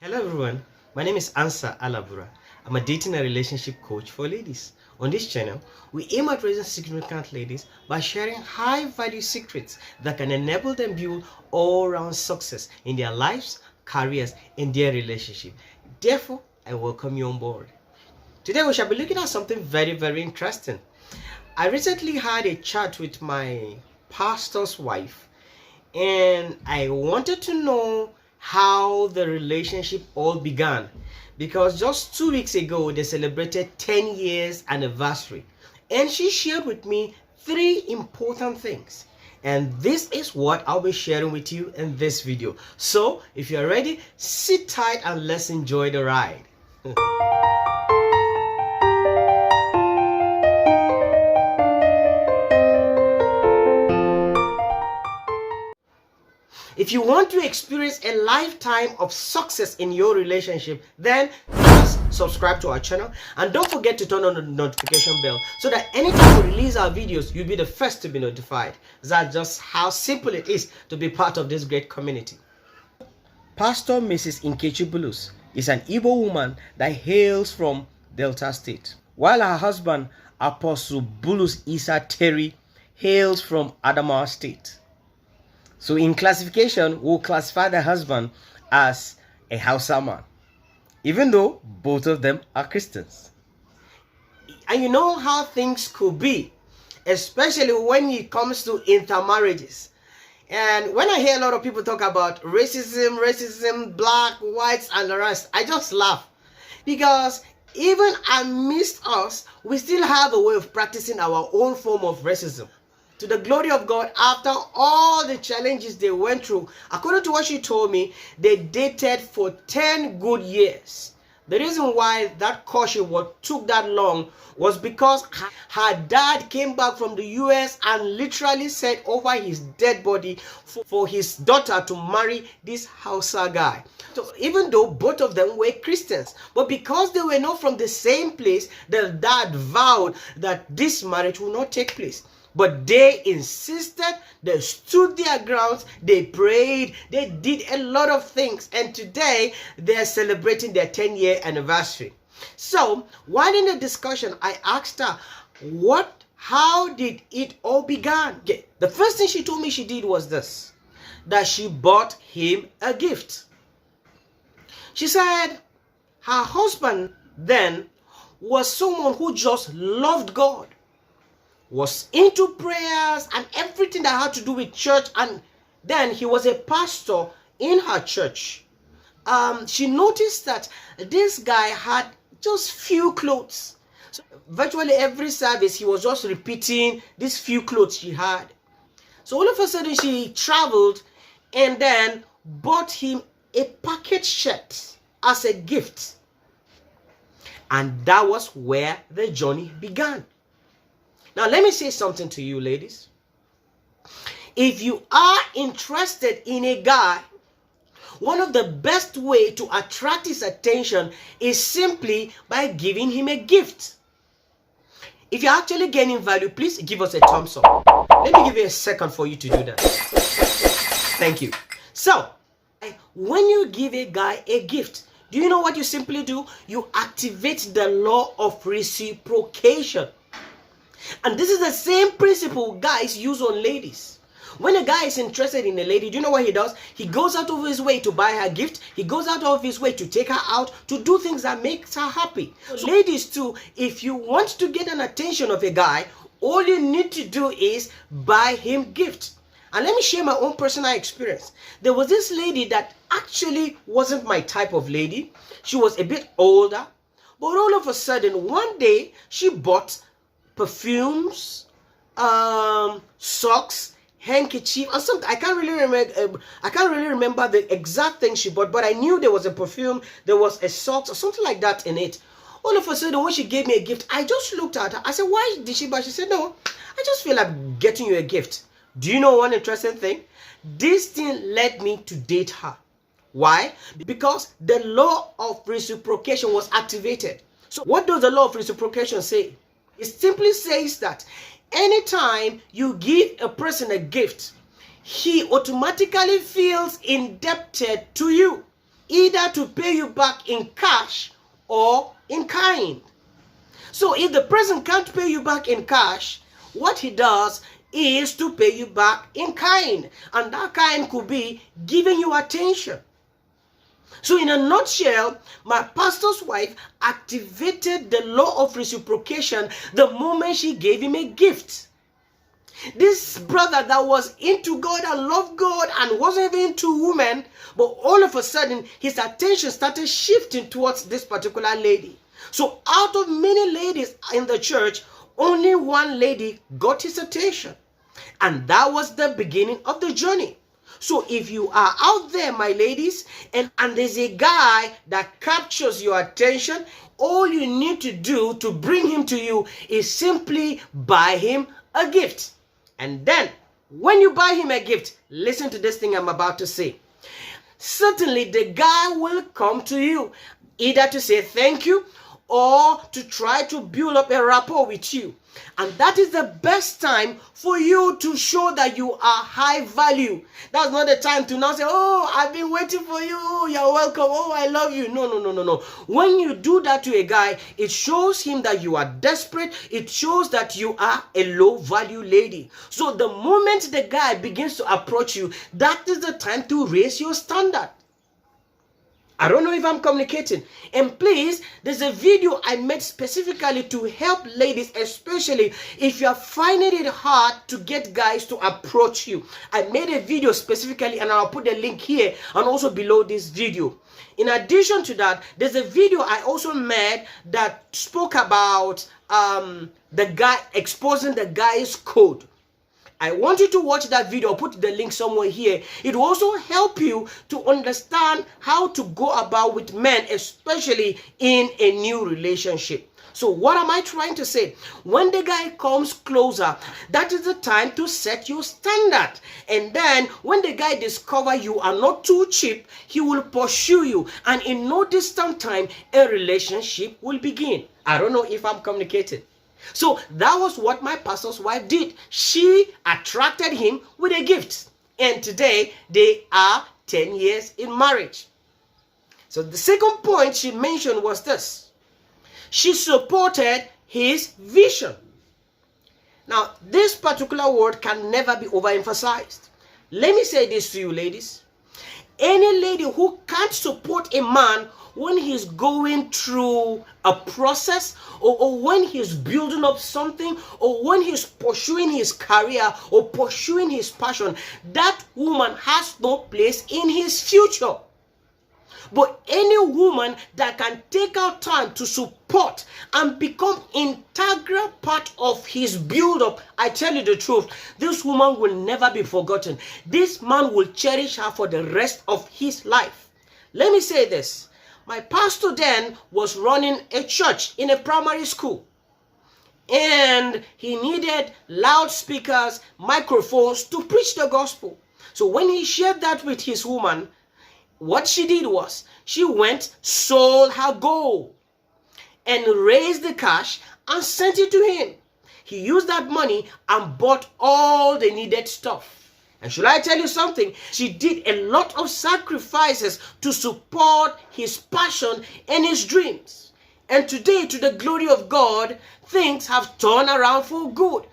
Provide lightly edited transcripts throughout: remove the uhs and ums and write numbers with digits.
Hello everyone, my name is Ansa Alabura. I'm a dating and relationship coach for ladies. On this channel, we aim at raising significant ladies by sharing high value secrets that can enable them build all-round success in their lives, careers, and their relationship. Therefore, I welcome you on board. Today we shall be looking at something very interesting. I recently had a chat with my pastor's wife and I wanted to know how the relationship all began, because just 2 weeks ago they celebrated 10 years anniversary, and she shared with me 3 important things, and this is what I'll be sharing with you in this video. So if you're ready, sit tight and let's enjoy the ride. If you want to experience a lifetime of success in your relationship, then just subscribe to our channel and don't forget to turn on the notification bell so that anytime we release our videos, you'll be the first to be notified. That's just how simple it is to be part of this great community. Pastor Mrs. Nkechi Bulus is an Igbo woman that hails from Delta State, while her husband, Apostle Bulus Isa Terry, hails from Adamawa State. So in classification, we'll classify the husband as a Hausa man, even though both of them are Christians. And you know how things could be, especially when it comes to intermarriages. And when I hear a lot of people talk about racism, black, whites, and the rest, I just laugh. Because even amidst us, we still have a way of practicing our own form of racism. To the glory of God, after all the challenges they went through, according to what she told me, they dated for 10 good years. The reason why that courtship took that long was because her dad came back from the US and literally said over his dead body for his daughter to marry this Hausa guy. So even though both of them were Christians, but because they were not from the same place, the dad vowed that this marriage will not take place. But they insisted, they stood their grounds, they prayed, they did a lot of things. And today, they're celebrating their 10-year anniversary. So, while in the discussion, I asked her, how did it all begin? Okay. The first thing she told me she did was this, that she bought him a gift. She said her husband then was someone who just loved God, was into prayers and everything that had to do with church, and then he was a pastor in her church. She noticed that this guy had just few clothes. So virtually every service he was just repeating these few clothes she had. So all of a sudden she traveled and then bought him a package shirt as a gift. And that was where the journey began. Now, let me say something to you, ladies. If you are interested in a guy, one of the best way to attract his attention is simply by giving him a gift. If you're actually gaining value, please give us a thumbs up. Let me give you a second for you to do that. Thank you. So, when you give a guy a gift, do you know what you simply do? You activate the law of reciprocation. And this is the same principle guys use on ladies. When a guy is interested in a lady, do you know what he does? He goes out of his way to buy her a gift. He goes out of his way to take her out, to do things that makes her happy. So ladies too, if you want to get an attention of a guy, all you need to do is buy him gifts. And let me share my own personal experience. There was this lady that actually wasn't my type of lady. She was a bit older. But all of a sudden, one day, she bought perfumes, socks, handkerchief, and something. I can't really remember the exact thing she bought, but I knew there was a perfume, there was a socks, or something like that in it. All of a sudden, when she gave me a gift, I just looked at her. I said, "Why did she buy?" She said, "No, I just feel like getting you a gift." Do you know one interesting thing? This thing led me to date her. Why? Because the law of reciprocation was activated. So what does the law of reciprocation say? It simply says that anytime you give a person a gift, he automatically feels indebted to you. either to pay you back in cash or in kind. So if the person can't pay you back in cash, what he does is to pay you back in kind. And that kind could be giving you attention. So in a nutshell, my pastor's wife activated the law of reciprocation the moment she gave him a gift. This brother that was into God and loved God and wasn't even into women, but all of a sudden his attention started shifting towards this particular lady. So out of many ladies in the church, only one lady got his attention. And that was the beginning of the journey. So if you are out there, my ladies, and there's a guy that captures your attention, all you need to do to bring him to you is simply buy him a gift. And then when you buy him a gift, listen to this thing I'm about to say. Certainly the guy will come to you either to say thank you or to try to build up a rapport with you. And that is the best time for you to show that you are high value. That's not the time to now say, oh, I've been waiting for you. Oh, you're welcome. Oh, I love you. No. When you do that to a guy, it shows him that you are desperate. It shows that you are a low value lady. So the moment the guy begins to approach you, that is the time to raise your standard. I don't know if I'm communicating. And please, there's a video I made specifically to help ladies, especially if you are finding it hard to get guys to approach you. I made a video specifically, and I'll put the link here and also below this video. In addition to that, there's a video I also made that spoke about the guy exposing the guy's code. I want you to watch that video. I'll put the link somewhere here. It will also help you to understand how to go about with men, especially in a new relationship. So what am I trying to say? When the guy comes closer, that is the time to set your standard. And then when the guy discovers you are not too cheap, he will pursue you. And in no distant time, a relationship will begin. I don't know if I'm communicating. So that was what my pastor's wife did. She attracted him with a gift. And today they are 10 years in marriage. So the second point she mentioned was this. She supported his vision. Now, this particular word can never be overemphasized. Let me say this to you, ladies. Any lady who can't support a man when he's going through a process, or when he's building up something, or when he's pursuing his career or pursuing his passion, that woman has no place in his future. But any woman that can take out time to support and become integral part of his build-up, I tell you the truth, this woman will never be forgotten. This man will cherish her for the rest of his life. Let me say this. My pastor then was running a church in a primary school. And he needed loudspeakers, microphones to preach the gospel. So when he shared that with his woman, what she did was, she went, sold her gold, and raised the cash and sent it to him. He used that money and bought all the needed stuff. And should I tell you something? She did a lot of sacrifices to support his passion and his dreams. And today, to the glory of God, things have turned around for good.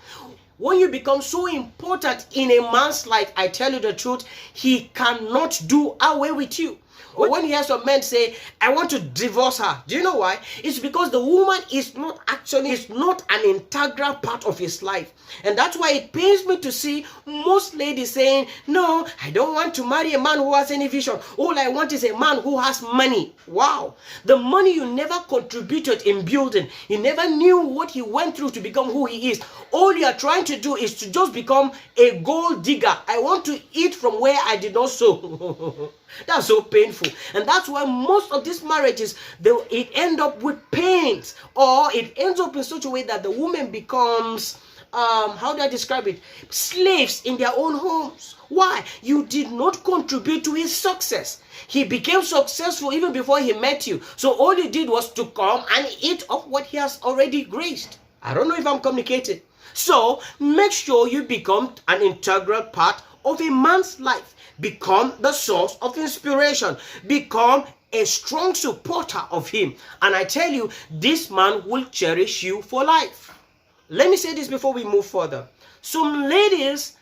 When you become so important in a man's life, I tell you the truth, he cannot do away with you. Or when he has some men say, I want to divorce her. Do you know why? It's because the woman is not an integral part of his life. And that's why it pains me to see most ladies saying, no, I don't want to marry a man who has any vision. All I want is a man who has money. Wow. The money you never contributed in building. You never knew what he went through to become who he is. All you are trying to do is to just become a gold digger. I want to eat from where I did not sow. That's so painful. And that's why most of these marriages, it end up with pains, or it ends up in such a way that the woman becomes, how do I describe it? Slaves in their own homes. Why? You did not contribute to his success. He became successful even before he met you. So all you did was to come and eat of what he has already graced. I don't know if I'm communicating. So make sure you become an integral part of a man's life. Become the source of inspiration. Become a strong supporter of him. And I tell you, this man will cherish you for life. Let me say this before we move further. Some ladies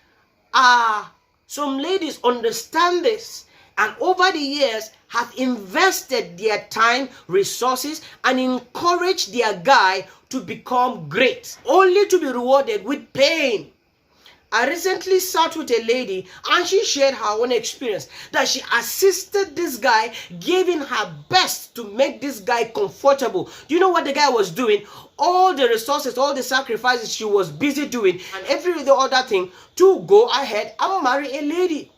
understand this, and over the years have invested their time, resources, and encouraged their guy to become great, only to be rewarded with pain. I recently sat with a lady and she shared her own experience that she assisted this guy, giving her best to make this guy comfortable. Do you know what the guy was doing? All the resources, all the sacrifices she was busy doing, and every other thing to go ahead and marry a lady.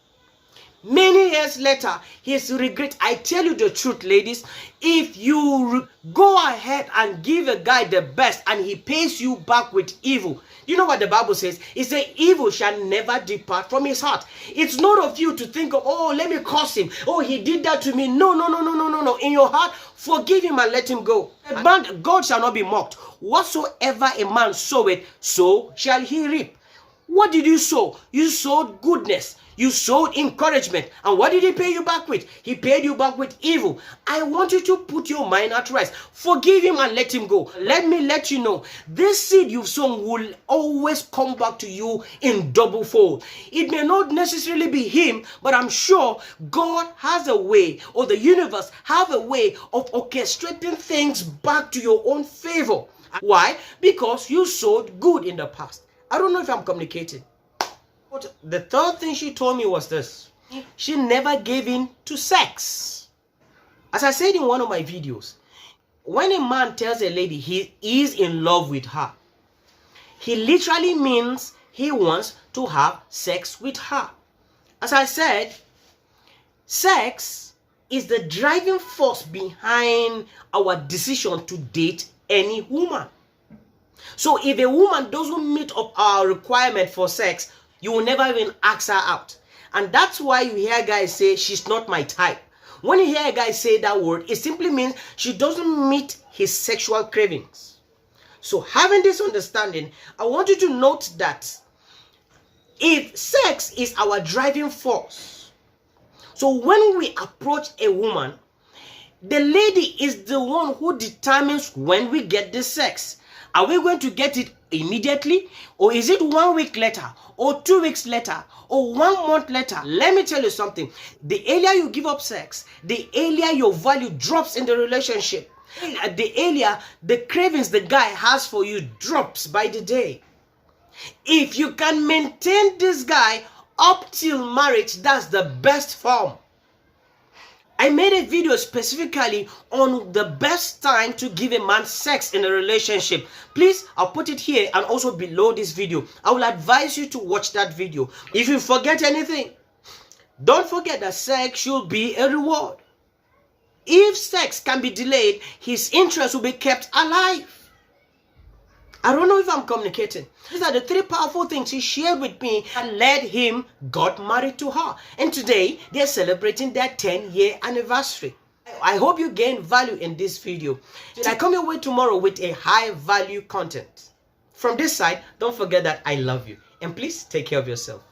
Many years later, his regret. I tell you the truth, ladies, if you go ahead and give a guy the best and he pays you back with evil, you know what the Bible says? It says evil shall never depart from his heart. It's not of you to think of, oh, let me curse him. Oh, he did that to me. No. In your heart, forgive him and let him go. Man, God shall not be mocked. Whatsoever a man soweth, so shall he reap. What did you sow? You sowed goodness. You sowed encouragement. And what did he pay you back with? He paid you back with evil. I want you to put your mind at rest. Forgive him and let him go. Let me let you know, this seed you've sown will always come back to you in double fold. It may not necessarily be him, but I'm sure God has a way, or the universe have a way of orchestrating things back to your own favor. Why? Because you sowed good in the past. I don't know if I'm communicating. But the third thing she told me was this. She never gave in to sex. As I said in one of my videos, when a man tells a lady he is in love with her, he literally means he wants to have sex with her. As I said, sex is the driving force behind our decision to date any woman. So if a woman doesn't meet up our requirement for sex, you will never even ask her out. And that's why you hear guys say, she's not my type. When you hear a guy say that word, it simply means she doesn't meet his sexual cravings. So having this understanding, I want you to note that if sex is our driving force, so when we approach a woman, the lady is the one who determines when we get the sex. Are we going to get it immediately? Or is it 1 week later? Or 2 weeks later? Or 1 month later? Let me tell you something. The earlier you give up sex, the earlier your value drops in the relationship. The earlier the cravings the guy has for you drops by the day. If you can maintain this guy up till marriage, that's the best form. I made a video specifically on the best time to give a man sex in a relationship. Please, I'll put it here and also below this video. I will advise you to watch that video. If you forget anything, don't forget that sex should be a reward. If sex can be delayed, his interest will be kept alive. I don't know if I'm communicating. These are the 3 powerful things he shared with me and led him got married to her. And today, they're celebrating their 10-year anniversary. I hope you gain value in this video. I come your way tomorrow with a high value content. From this side, don't forget that I love you. And please take care of yourself.